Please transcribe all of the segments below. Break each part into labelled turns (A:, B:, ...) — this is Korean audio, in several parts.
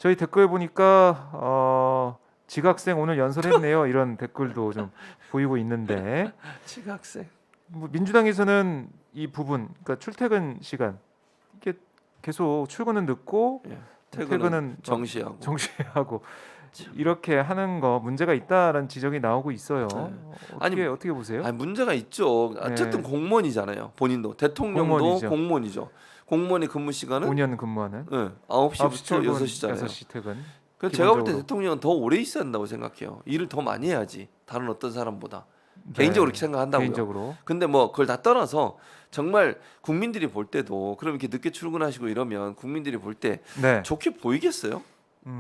A: 저희 댓글 보니까 지각생 오늘 연설했네요. 이런 댓글도 좀 보이고 있는데
B: 지각생.
A: 뭐 민주당에서는 이 부분, 그러니까 출퇴근 시간 이게 계속 출근은 늦고
B: 예.
A: 퇴근은
B: 정시하고.
A: 정시하고
B: 참.
A: 이렇게 하는 거 문제가 있다라는 지적이 나오고 있어요.
B: 네.
A: 어떻게 보세요?
B: 아니 문제가 있죠. 어쨌든
A: 네.
B: 공무원이잖아요. 본인도 대통령도
A: 공무원이죠.
B: 공무원이죠. 공무원의 근무 시간은
A: 5년 근무하는
B: 예,
A: 9시
B: 9시부터
A: 출근,
B: 6시잖아요.
A: 6시 퇴근.
B: 그래서 제가 볼 때
A: 기본적으로.
B: 대통령은 더 오래 있어야 한다고 생각해요. 일을 더 많이 해야지. 다른 어떤 사람보다.
A: 네,
B: 개인적으로 그렇게 생각한다고요.
A: 개인적으로.
B: 근데 뭐 그걸 다 떠나서 정말 국민들이 볼 때도 그럼 이렇게 늦게 출근하시고 이러면 국민들이 볼 때
A: 네.
B: 좋게 보이겠어요?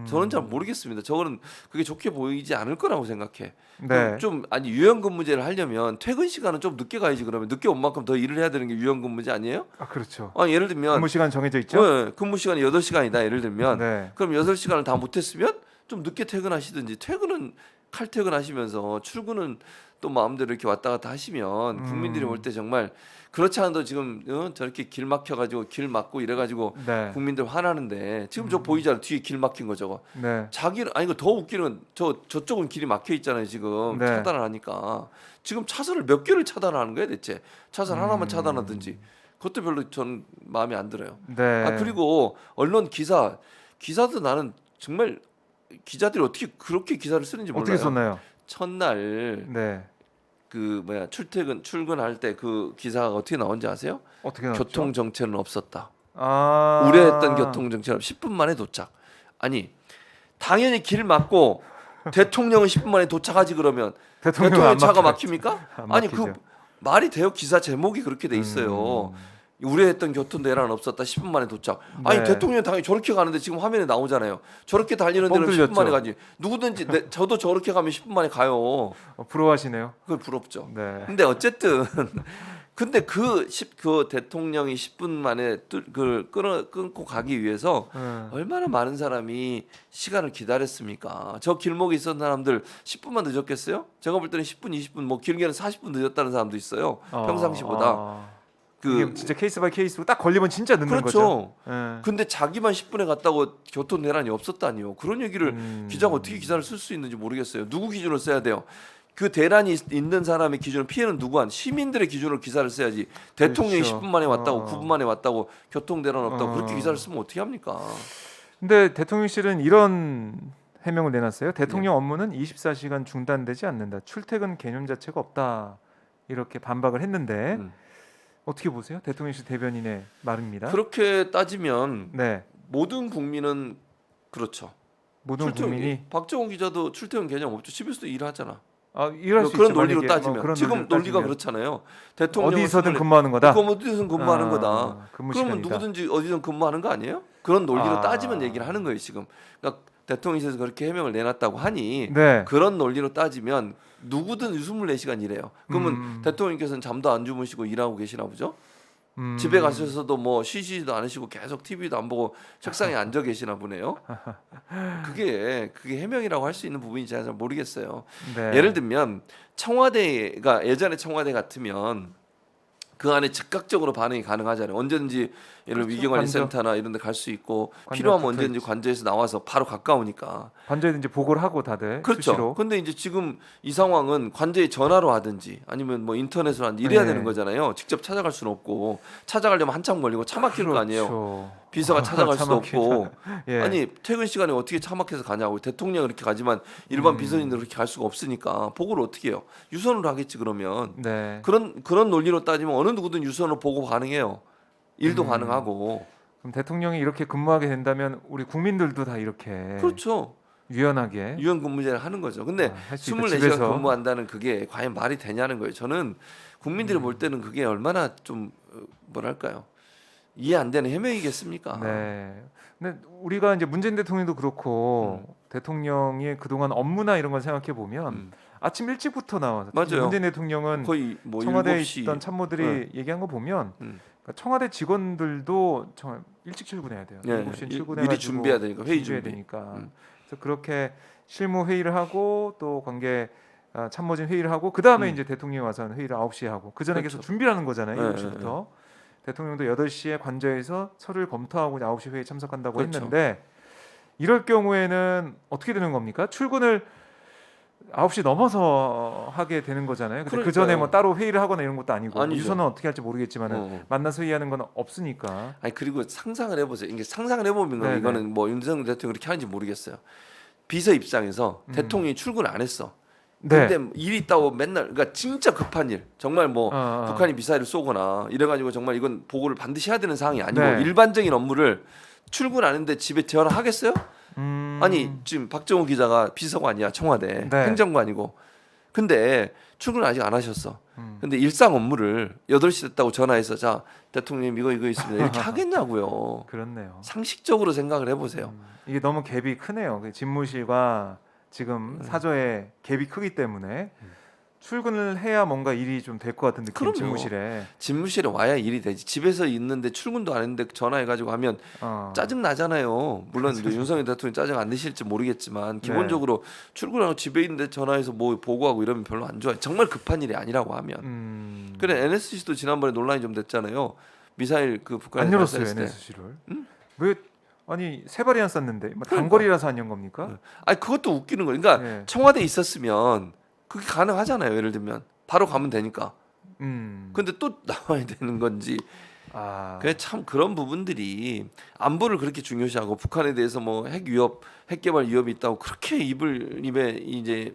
B: 저는 잘 모르겠습니다. 저거는 그게 좋게 보이지 않을 거라고 생각해.
A: 네.
B: 좀 아니 유연근무제를 하려면 퇴근 시간은 좀 늦게 가야지. 그러면 늦게 온 만큼 더 일을 해야 되는 게 유연근무제 아니에요?
A: 아 그렇죠.
B: 아니 예를 들면
A: 근무 시간 정해져 있죠?
B: 네, 근무 시간이 8시간이다 예를 들면
A: 네.
B: 그럼 8시간을 다 못했으면 좀 늦게 퇴근하시든지 퇴근은 칼퇴근하시면서 출근은 또 마음대로 이렇게 왔다 갔다 하시면 국민들이 볼 때 정말 그렇지 않아도 지금 저렇게 길 막혀가지고 길 막고 이래가지고
A: 네.
B: 국민들 화나는데 지금 저 보이잖아 뒤에 길 막힌 거 저거
A: 네.
B: 자기는 아니 이거 더 웃기는 건 저쪽은 길이 막혀 있잖아요 지금
A: 네.
B: 차단을 하니까 지금 차선을 몇 개를 차단하는 거야 대체 차선 하나만 차단하든지 그것도 별로 전 마음에 안 들어요.
A: 네.
B: 아 그리고 언론 기사도 나는 정말 기자들이 어떻게 그렇게 기사를 쓰는지 몰라요.
A: 어떻게 썼나요?
B: 첫날
A: 네.
B: 그 뭐야 출근할 때 그 기사가 어떻게 나온지 아세요?
A: 어떻게 나왔죠?
B: 교통 정체는 없었다.
A: 아.
B: 우려했던 교통 정체는 10분 만에 도착. 아니 당연히 길 막고 대통령은 10분 만에 도착하지 그러면
A: 대통령은 안
B: 차가
A: 막히겠죠.
B: 막힙니까?
A: 안
B: 아니
A: 막히죠.
B: 그 말이 돼요? 기사 제목이 그렇게 돼 있어요. 우려했던 교통 대란은 없었다. 10분 만에 도착. 아니
A: 네.
B: 대통령 당연히 저렇게 가는데 지금 화면에 나오잖아요. 저렇게 달리는 데는
A: 뻥
B: 10분 만에
A: 뚫렸죠.
B: 가지. 누구든지 저도 저렇게 가면 10분 만에 가요.
A: 부러워하시네요.
B: 그걸 부럽죠.
A: 네.
B: 근데 어쨌든 근데 그 대통령이 10분 만에 그걸 끊고 가기 위해서 얼마나 많은 사람이 시간을 기다렸습니까? 저 길목에 있었던 사람들 10분만 늦었겠어요? 제가 볼 때는 10분, 20분, 뭐 길게는 40분 늦었다는 사람도 있어요. 평상시보다.
A: 이게 진짜 케이스 바이 케이스로 딱 걸리면 진짜 늦는
B: 그렇죠.
A: 거죠. 네.
B: 근데 자기만 10분에 갔다고 교통 대란이 없었다니요. 그런 얘기를 기자가 어떻게 기사를 쓸 수 있는지 모르겠어요. 누구 기준으로 써야 돼요? 그 대란이 있는 사람의 기준 피해는 누구한 시민들의 기준으로 기사를 써야지. 대통령이
A: 그렇죠.
B: 10분 만에 왔다고 9분 만에 왔다고 교통 대란 없다고 그렇게
A: 어.
B: 기사를 쓰면 어떻게 합니까?
A: 근데 대통령실은 이런 해명을 내놨어요. 대통령 업무는 24시간 중단되지 않는다. 출퇴근 개념 자체가 없다. 이렇게 반박을 했는데
B: 음.
A: 어떻게 보세요? 대통령실 대변인의 말입니다.
B: 그렇게 따지면
A: 네.
B: 모든 국민은 그렇죠.
A: 모든 국민이
B: 박정훈 기자도 출퇴근 개념 없죠. 집에서도 일하잖아.
A: 일할 수
B: 그런
A: 있죠.
B: 논리로
A: 만약에
B: 따지면
A: 그런
B: 지금
A: 논리로
B: 논리가
A: 따지면.
B: 그렇잖아요. 대통령
A: 어디서든 근무하는 거다.
B: 어디서든 근무하는 거다.
A: 근무
B: 그러면
A: 시간이다.
B: 누구든지 어디든 근무하는 거 아니에요? 그런 논리로
A: 아.
B: 따지면 얘기를 하는 거예요 지금. 그러니까 대통령실에서 그렇게 해명을 내놨다고 하니
A: 네.
B: 그런 논리로 따지면 누구든 24시간 일해요. 그러면 대통령께서는 잠도 안 주무시고 일하고 계시나 보죠? 집에 가셔서도 뭐 쉬지도 않으시고 계속 TV도 안 보고 책상에 앉아 계시나 보네요. 그게 해명이라고 할 수 있는 부분인지 잘 모르겠어요.
A: 네.
B: 예를 들면 청와대가 예전에 청와대 같으면 그 안에 즉각적으로 반응이 가능하잖아요. 언제든지 예를
A: 그렇죠.
B: 위기관리센터나 이런 데 갈 수 있고
A: 관저가
B: 필요하면
A: 붙어
B: 언제든지
A: 있지.
B: 관저에서 나와서 바로 가까우니까.
A: 관저에 이제 보고를 하고 다들
B: 그렇죠.
A: 수시로.
B: 근데 이제 지금 이 상황은 관저에 전화로 하든지 아니면 뭐 인터넷으로 하든지 이래야
A: 네.
B: 되는 거잖아요. 직접 찾아갈 수는 없고 찾아가려면 한참 걸리고 차 막힐 거 아니에요.
A: 그렇죠.
B: 비서가 찾아갈
A: 차
B: 수도
A: 막히다.
B: 없고
A: 예.
B: 아니 퇴근 시간에 어떻게 차 막혀서 가냐고. 대통령은 그렇게 가지만 일반 비서진들 그렇게 갈 수가 없으니까 보고를 어떻게 해요? 유선으로 하겠지 그러면.
A: 네.
B: 그런 논리로 따지면 어느 누구든 유선으로 보고 가능해요. 일도 가능하고.
A: 그럼 대통령이 이렇게 근무하게 된다면 우리 국민들도 다 이렇게
B: 그렇죠.
A: 유연하게
B: 유연 근무제를 하는 거죠. 근데
A: 할수 있다.
B: 24시간
A: 집에서.
B: 근무한다는 그게 과연 말이 되냐는 거예요. 저는 국민들이 볼 때는 그게 얼마나 좀 뭐랄까요? 이해 안 되는 해명이겠습니까?
A: 네. 근데 우리가 이제 문재인 대통령도 그렇고 대통령의 그동안 업무나 이런 걸 생각해 보면
B: 음.
A: 아침 일찍부터 나와서
B: 맞아요.
A: 문재인 대통령은
B: 거의 뭐
A: 청와대에
B: 7시.
A: 있던 참모들이 얘기한 거 보면
B: 음.
A: 그러니까 청와대 직원들도 정말 일찍 출근해야 돼요.
B: 네.
A: 7시에 출근해가지고
B: 미리 준비해야 되니까 회의
A: 준비해야
B: 준비.
A: 되니까.
B: 음.
A: 그래서 그렇게 실무 회의를 하고 또 관계 참모진 회의를 하고 그 다음에 이제 대통령이 와서는 회의를 9시에 하고 그 전에 계속
B: 그렇죠.
A: 준비를 하는 거잖아요.
B: 네,
A: 7시부터. 대통령도 8시에 관저에서 서류를 검토하고 9시 회의에 참석한다고
B: 그렇죠.
A: 했는데 이럴 경우에는 어떻게 되는 겁니까? 출근을 9시 넘어서 하게 되는 거잖아요. 근데 그 전에 뭐
B: 그러니까요.
A: 따로 회의를 하거나 이런 것도 아니고
B: 아니죠.
A: 유서는 어떻게 할지 모르겠지만은
B: 어.
A: 만나서 회의하는 건 없으니까.
B: 아니 그리고 상상을 해보세요. 이게 상상을 해보면
A: 네네.
B: 이거는 뭐 윤석열 대통령이 그렇게 하는지 모르겠어요. 비서 입장에서 대통령이 출근 안 했어.
A: 네.
B: 근데 일이 있다고 맨날 그러니까 진짜 급한 일 정말 뭐 북한이 미사일을 쏘거나 이래가지고 정말 이건 보고를 반드시 해야 되는 상황이 아니고
A: 네.
B: 일반적인 업무를 출근 안 했는데 집에 전화하겠어요? 아니 지금 박정우 기자가 비서가 아니야 청와대
A: 네.
B: 행정관이고 근데 출근 아직 안 하셨어. 근데 일상 업무를 8시 됐다고 전화해서 자 대통령 이거 있습니다 이렇게 하겠냐고요.
A: 그렇네요.
B: 상식적으로 생각을 해보세요.
A: 이게 너무 갭이 크네요. 그 집무실과 지금 사저의 갭이 크기 때문에 출근을 해야 뭔가 일이 좀 될 것 같은 느낌.
B: 그럼요.
A: 집무실에.
B: 집무실에 와야 일이 되지. 집에서 있는데 출근도 안 했는데 전화해가지고 하면 짜증 나잖아요. 물론 이제 윤석열 대통령 짜증 안 내실지 모르겠지만 기본적으로 출근하고 집에 있는데 전화해서 뭐 보고하고 이러면 별로 안 좋아요. 정말 급한 일이 아니라고 하면. 그래 NSC도 지난번에 논란이 좀 됐잖아요. 미사일 그 북한에
A: 안 열었어요
B: 발사했을 때.
A: NSC를. 왜 아니 세 발이 안 쐈는데 뭐 단거리라서 안 연 겁니까?
B: 아니 그것도 웃기는 거예요. 그러니까
A: 네.
B: 청와대에 있었으면 그게 가능하잖아요. 예를 들면 바로 가면 되니까. 근데 또 나와야 되는 건지. 그래 참 그런 부분들이 안보를 그렇게 중요시하고 북한에 대해서 뭐 핵 위협, 핵 개발 위협이 있다고 그렇게 입에 이제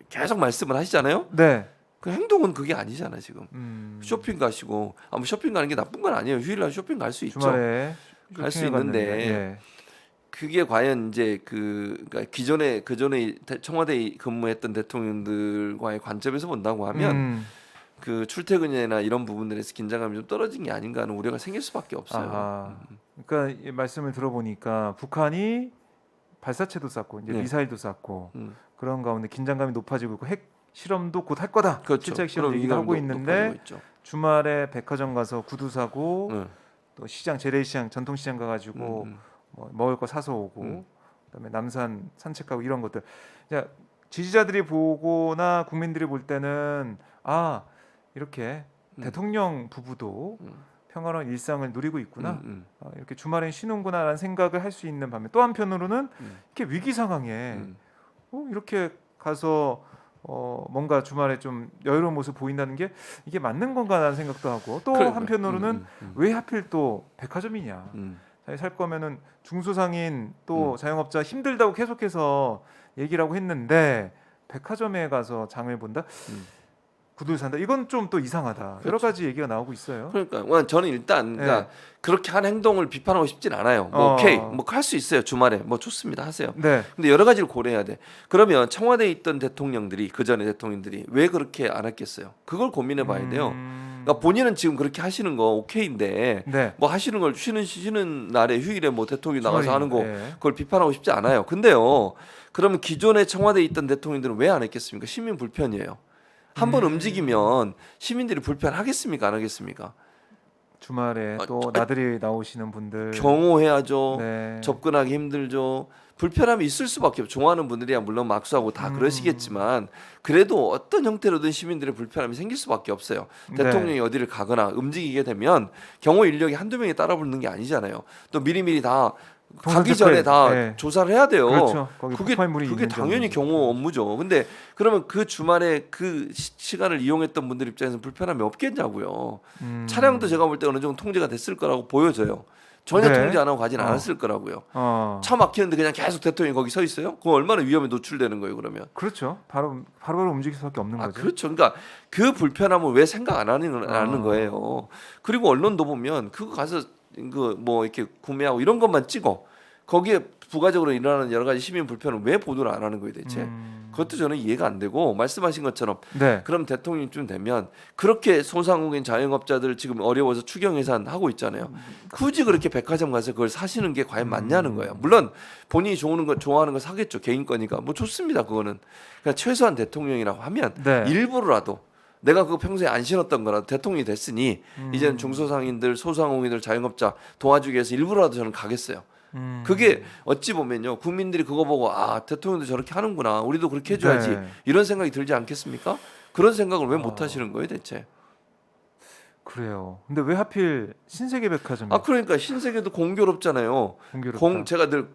B: 계속 말씀을 하시잖아요.
A: 네.
B: 그 행동은 그게 아니잖아 지금. 쇼핑 가시고 뭐 쇼핑 가는 게 나쁜 건 아니에요. 휴일날 쇼핑 갈 수 있죠.
A: 주말에
B: 갈 수
A: 쇼핑을
B: 있는데
A: 갔는데, 예.
B: 그게 과연 이제 그러니까 그전에 청와대에 근무했던 대통령들과의 관점에서 본다고 하면 그 출퇴근이나 이런 부분들에서 긴장감이 좀 떨어진 게 아닌가 하는 우려가 생길 수밖에 없어요.
A: 아하. 그러니까 이 말씀을 들어보니까 북한이 발사체도 쐈고 이제
B: 네.
A: 미사일도 쐈고
B: 음.
A: 그런 가운데 긴장감이 높아지고 있고 핵 실험도 곧 할 거다.
B: 그렇죠.
A: 실제 핵 실험
B: 그럼
A: 얘기도 하고
B: 이건
A: 있는데
B: 높아지고 있죠.
A: 주말에 백화점 가서 구두 사고
B: 네.
A: 또 시장 재래시장 전통시장 가가지고 뭐 먹을 거 사서 오고 그다음에 남산 산책하고 이런 것들. 자, 지지자들이 보거나 국민들이 볼 때는 아 이렇게 대통령 부부도 평화로운 일상을 누리고 있구나. 이렇게 주말엔 쉬는구나라는 생각을 할 수 있는 반면 또 한편으로는 이렇게 위기 상황에 이렇게 가서 뭔가 주말에 좀 여유로운 모습 보인다는 게 이게 맞는 건가라는 생각도 하고 또
B: 그러니까.
A: 한편으로는 왜 하필 또 백화점이냐. 자기 살 거면은 중소상인 또 자영업자 힘들다고 계속해서 얘기를 하고 했는데 백화점에 가서 장을 본다. 구두를 산다. 이건 좀 또 이상하다. 여러
B: 그렇죠.
A: 가지 얘기가 나오고 있어요.
B: 그러니까 저는 일단 그러니까 그렇게 한 행동을 비판하고 싶진 않아요. 뭐 오케이 뭐 할 수 있어요. 주말에 뭐 좋습니다. 하세요.
A: 네.
B: 근데 여러 가지를 고려해야 돼. 그러면 청와대에 있던 대통령들이 그 전에 대통령들이 왜 그렇게 안 했겠어요? 그걸 고민해 봐야 돼요. 그러니까 본인은 지금 그렇게 하시는 거 오케이인데
A: 네.
B: 뭐 하시는 걸 쉬는 날에 휴일에 뭐 대통령이 나가서 하는 거
A: 네.
B: 그걸 비판하고 싶지 않아요. 근데요. 그러면 기존에 청와대에 있던 대통령들은 왜 안 했겠습니까? 시민 불편이에요. 한 번 움직이면 시민들이 불편하겠습니까? 안 하겠습니까?
A: 주말에 또 나들이 나오시는 분들
B: 경호해야죠.
A: 네.
B: 접근하기 힘들죠. 불편함이 있을 수밖에 없죠. 좋아하는 분들이야 물론 막수하고 다 그러시겠지만 그래도 어떤 형태로든 시민들의 불편함이 생길 수밖에 없어요.
A: 네.
B: 대통령이 어디를 가거나 움직이게 되면 경호 인력이 한두 명이 따라 붙는 게 아니잖아요. 또 미리미리 다 가기 전에 다
A: 네.
B: 조사를 해야 돼요.
A: 그렇죠. 거기
B: 그게
A: 폭발물이
B: 그게
A: 있는지
B: 당연히
A: 없는지.
B: 경호 업무죠. 근데 그러면 그 주말에 그 시간을 이용했던 분들 입장에서 불편함이 없겠냐고요. 차량도 제가 볼 때 어느 정도 통제가 됐을 거라고 보여져요. 전혀
A: 네.
B: 통제 안 하고 가진 않았을 거라고요.
A: 어.
B: 차 막히는데 그냥 계속 대통령이 거기 서 있어요? 그거 얼마나 위험에 노출되는 거예요, 그러면?
A: 그렇죠. 바로 움직일 수밖에 없는 거죠.
B: 그렇죠. 그러니까 그 불편함을 왜 생각 안 하는 거예요. 그리고 언론도 보면 그거 가서 그 뭐 이렇게 구매하고 이런 것만 찍어. 거기에 부가적으로 일어나는 여러 가지 시민 불편을 왜 보도를 안 하는 거예요, 대체? 그것도 저는 이해가 안 되고 말씀하신 것처럼
A: 네.
B: 그럼 대통령쯤 되면 그렇게 소상공인 자영업자들 지금 어려워서 추경 예산 하고 있잖아요. 굳이 그렇게 백화점 가서 그걸 사시는 게 과연 맞냐는 거예요. 물론 본인이 좋아하는 거 사겠죠. 개인 거니까 뭐 좋습니다. 그거는 그러니까 최소한 대통령이라고 하면
A: 네.
B: 일부러라도 내가 그거 평소에 안 신었던 거라도 대통령이 됐으니 이제는 중소상인들, 소상공인들, 자영업자 도와주기 위해서 일부러라도 저는 가겠어요. 그게 어찌 보면요 국민들이 그거 보고 아 대통령도 저렇게 하는구나 우리도 그렇게 해줘야지
A: 네.
B: 이런 생각이 들지 않겠습니까? 그런 생각을 왜 못 하시는 거예요 대체?
A: 그래요. 근데 왜 하필 신세계백화점이
B: 그러니까 신세계도 공교롭잖아요.
A: 공교롭다.
B: 제가 늘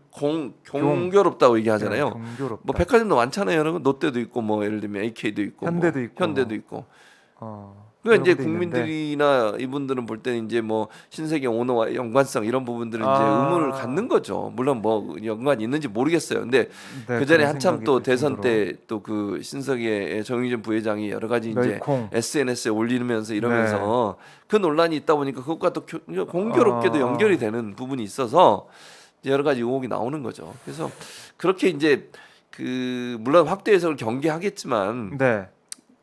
B: 공교롭다고 얘기하잖아요.
A: 공교롭다.
B: 뭐 백화점도 많잖아요. 여러분 롯데도 있고 뭐 예를 들면 AK도 있고
A: 현대도
B: 뭐
A: 있고
B: 현대도
A: 뭐.
B: 있고.
A: 어,
B: 그러니까 이제
A: 여러 군데 있는데.
B: 국민들이나 이분들은 볼 때는 이제 뭐 신세계 오너와 연관성 이런 부분들은 이제
A: 아.
B: 의문을 갖는 거죠. 물론 뭐 연관이 있는지 모르겠어요. 근데
A: 네,
B: 그 전에
A: 그런
B: 한참
A: 생각이
B: 또
A: 들
B: 대선
A: 정도로.
B: 때 또 그 신세계의 정의전 부회장이 여러 가지 이제
A: 널콩.
B: SNS에 올리면서 이러면서 그 논란이 있다 보니까 그것과 또 공교롭게도
A: 어,
B: 연결이 되는 부분이 있어서 이제 여러 가지 의혹이 나오는 거죠. 그래서 그렇게 이제 그 물론 확대 해석을 경계하겠지만
A: 네.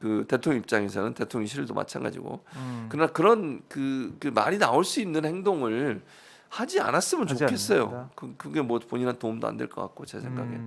B: 그 대통령 입장에서는 대통령실도 마찬가지고
A: 음,
B: 그러나 그런 그 말이 나올 수 있는 행동을 하지 않았으면
A: 하지
B: 좋겠어요.
A: 않는다.
B: 그게 뭐 본인한테 도움도 안 될 것 같고 제 생각에.